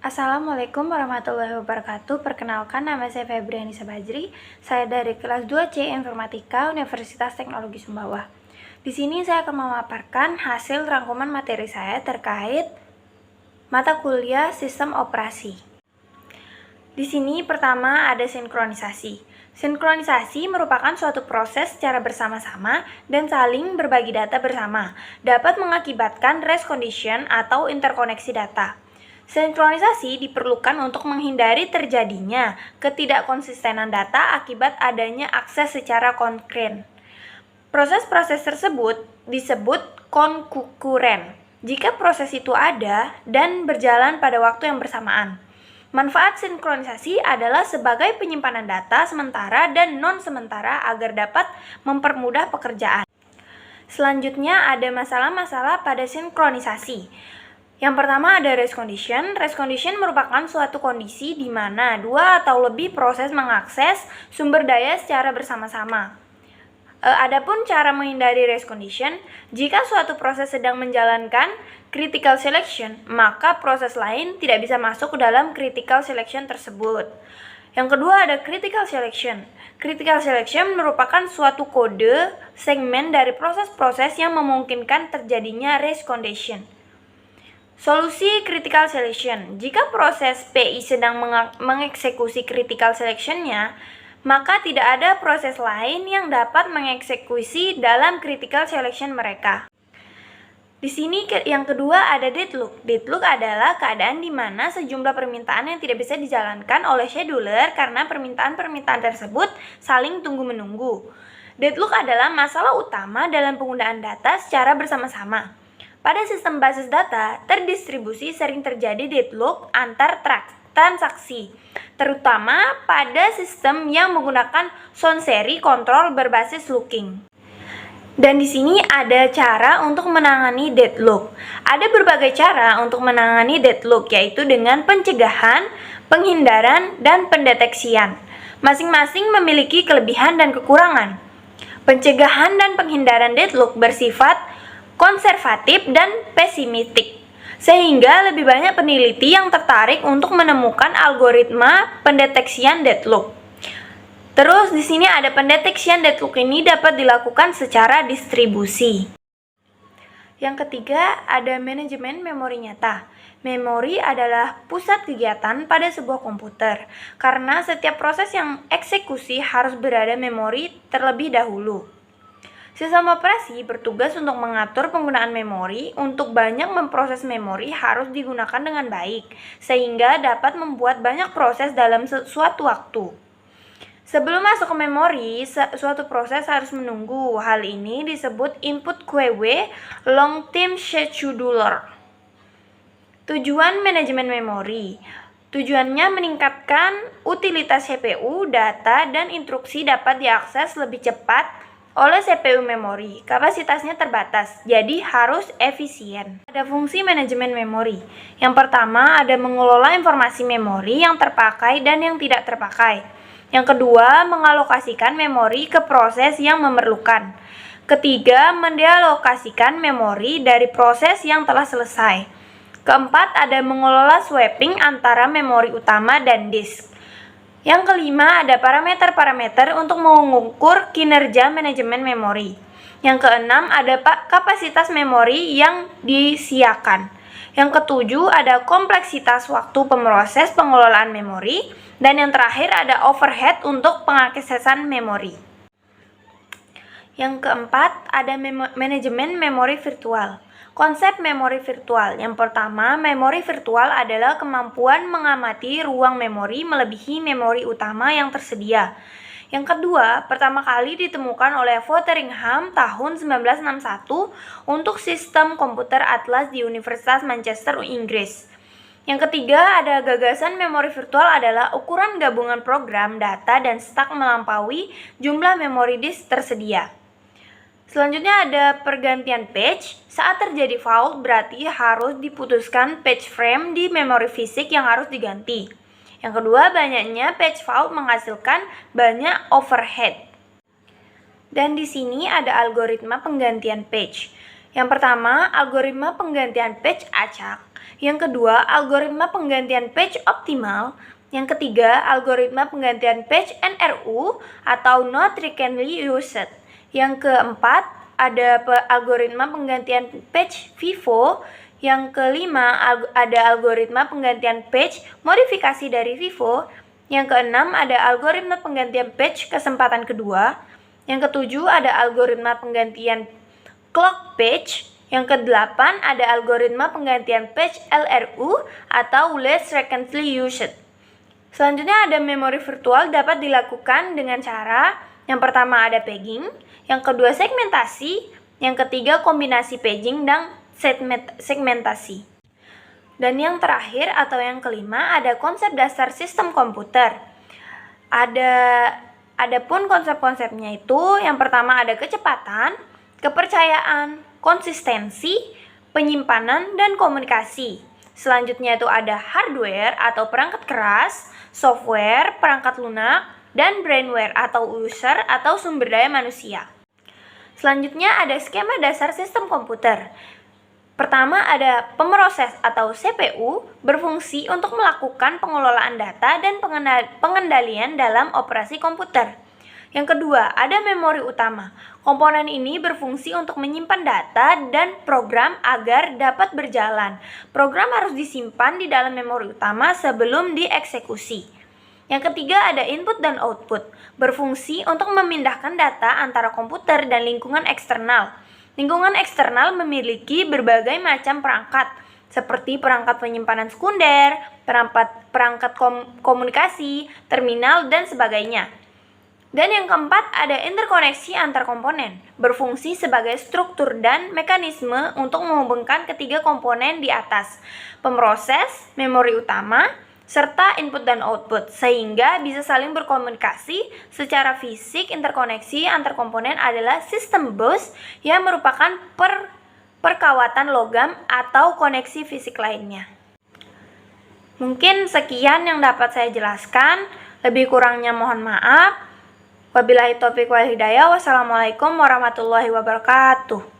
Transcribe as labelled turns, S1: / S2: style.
S1: Assalamualaikum warahmatullahi wabarakatuh. Perkenalkan, nama saya Febriani Sabajri. Saya dari kelas 2C Informatika Universitas Teknologi Sumbawa. Di sini saya akan memaparkan hasil rangkuman materi saya terkait mata kuliah Sistem Operasi. Di sini pertama ada sinkronisasi. Sinkronisasi merupakan suatu proses secara bersama-sama dan saling berbagi data bersama, dapat mengakibatkan race condition atau interkoneksi data. Sinkronisasi diperlukan untuk menghindari terjadinya ketidakkonsistenan data akibat adanya akses secara konkret. Proses-proses tersebut disebut konkuren jika proses itu ada dan berjalan pada waktu yang bersamaan. Manfaat sinkronisasi adalah sebagai penyimpanan data sementara dan non-sementara agar dapat mempermudah pekerjaan. Selanjutnya ada masalah-masalah pada sinkronisasi. Yang pertama ada race condition. Race condition merupakan suatu kondisi di mana dua atau lebih proses mengakses sumber daya secara bersama-sama. Adapun cara menghindari race condition, jika suatu proses sedang menjalankan critical selection, maka proses lain tidak bisa masuk ke dalam critical selection tersebut. Yang kedua ada critical selection. Critical selection merupakan suatu kode segmen dari proses-proses yang memungkinkan terjadinya race condition. Solusi critical selection. Jika proses PI sedang mengeksekusi critical selection-nya, maka tidak ada proses lain yang dapat mengeksekusi dalam critical selection mereka. Di sini yang kedua ada deadlock. Deadlock adalah keadaan di mana sejumlah permintaan yang tidak bisa dijalankan oleh scheduler karena permintaan-permintaan tersebut saling tunggu-menunggu. Deadlock adalah masalah utama dalam penggunaan data secara bersama-sama. Pada sistem basis data, terdistribusi sering terjadi deadlock antar transaksi, terutama pada sistem yang menggunakan sound seri kontrol berbasis looking. Dan di sini ada cara untuk menangani deadlock. Ada berbagai cara untuk menangani deadlock, yaitu dengan pencegahan, penghindaran, dan pendeteksian. Masing-masing memiliki kelebihan dan kekurangan. Pencegahan dan penghindaran deadlock bersifat konservatif dan pesimistik, sehingga lebih banyak peneliti yang tertarik untuk menemukan algoritma pendeteksian deadlock. Terus di sini ada pendeteksian deadlock ini dapat dilakukan secara distribusi. Yang ketiga ada manajemen memori nyata. Memori adalah pusat kegiatan pada sebuah komputer, karena setiap proses yang eksekusi harus berada memori terlebih dahulu. Sistem operasi bertugas untuk mengatur penggunaan memori. Untuk banyak memproses memori harus digunakan dengan baik, sehingga dapat membuat banyak proses dalam suatu waktu. Sebelum masuk ke memori, suatu proses harus menunggu. Hal ini disebut input QW, long time scheduler. Tujuan manajemen memori. Tujuannya meningkatkan utilitas CPU, data, dan instruksi dapat diakses lebih cepat oleh CPU memori. Kapasitasnya terbatas, jadi harus efisien. Ada fungsi manajemen memori. Yang pertama ada mengelola informasi memori yang terpakai dan yang tidak terpakai. Yang kedua, mengalokasikan memori ke proses yang memerlukan. Ketiga, mendealokasikan memori dari proses yang telah selesai. Keempat, ada mengelola swapping antara memori utama dan disk. Yang kelima, ada parameter-parameter untuk mengukur kinerja manajemen memori. Yang keenam, ada kapasitas memori yang disiapkan. Yang ketujuh, ada kompleksitas waktu pemroses pengelolaan memori. Dan yang terakhir, ada overhead untuk pengaksesan memori. Yang keempat, ada manajemen memori virtual. Konsep memori virtual. Yang pertama, memori virtual adalah kemampuan mengamati ruang memori melebihi memori utama yang tersedia. Yang kedua, pertama kali ditemukan oleh Fotheringham tahun 1961 untuk sistem komputer Atlas di Universitas Manchester, Inggris. Yang ketiga, ada gagasan memori virtual adalah ukuran gabungan program, data, dan stak melampaui jumlah memori disk tersedia. Selanjutnya ada pergantian patch. Saat terjadi fault berarti harus diputuskan patch frame di memori fisik yang harus diganti. Yang kedua, banyaknya patch fault menghasilkan banyak overhead. Dan di sini ada algoritma penggantian patch. Yang pertama, algoritma penggantian patch acak. Yang kedua, algoritma penggantian page optimal. Yang ketiga, algoritma penggantian page NRU atau not frequently used. Yang keempat, ada algoritma penggantian page FIFO. Yang kelima, ada algoritma penggantian page modifikasi dari FIFO. Yang keenam, ada algoritma penggantian page kesempatan kedua. Yang ketujuh, ada algoritma penggantian clock page. Yang kedelapan, ada algoritma penggantian page LRU atau less frequently used. Selanjutnya ada memori virtual dapat dilakukan dengan cara yang pertama ada paging, yang kedua segmentasi, yang ketiga kombinasi paging dan segmentasi. Dan yang terakhir atau yang kelima ada konsep dasar sistem komputer. Adapun konsep-konsepnya itu yang pertama ada kecepatan, kepercayaan, konsistensi, penyimpanan, dan komunikasi. Selanjutnya itu ada hardware atau perangkat keras, software, perangkat lunak, dan brainware atau user atau sumber daya manusia. Selanjutnya ada skema dasar sistem komputer. Pertama ada pemroses atau CPU berfungsi untuk melakukan pengelolaan data dan pengendalian dalam operasi komputer. Yang kedua, ada memori utama. Komponen ini berfungsi untuk menyimpan data dan program agar dapat berjalan. Program harus disimpan di dalam memori utama sebelum dieksekusi. Yang ketiga, ada input dan output. Berfungsi untuk memindahkan data antara komputer dan lingkungan eksternal. Lingkungan eksternal memiliki berbagai macam perangkat, seperti perangkat penyimpanan sekunder, perangkat komunikasi, terminal, dan sebagainya. Dan yang keempat, ada interkoneksi antar komponen, berfungsi sebagai struktur dan mekanisme untuk menghubungkan ketiga komponen di atas, pemroses, memori utama, serta input dan output, sehingga bisa saling berkomunikasi. Secara fisik, interkoneksi antar komponen adalah sistem bus yang merupakan perkawatan logam atau koneksi fisik lainnya. Mungkin sekian yang dapat saya jelaskan, lebih kurangnya mohon maaf. Wabillahi taufiq wal hidayah. Wassalamualaikum warahmatullahi wabarakatuh.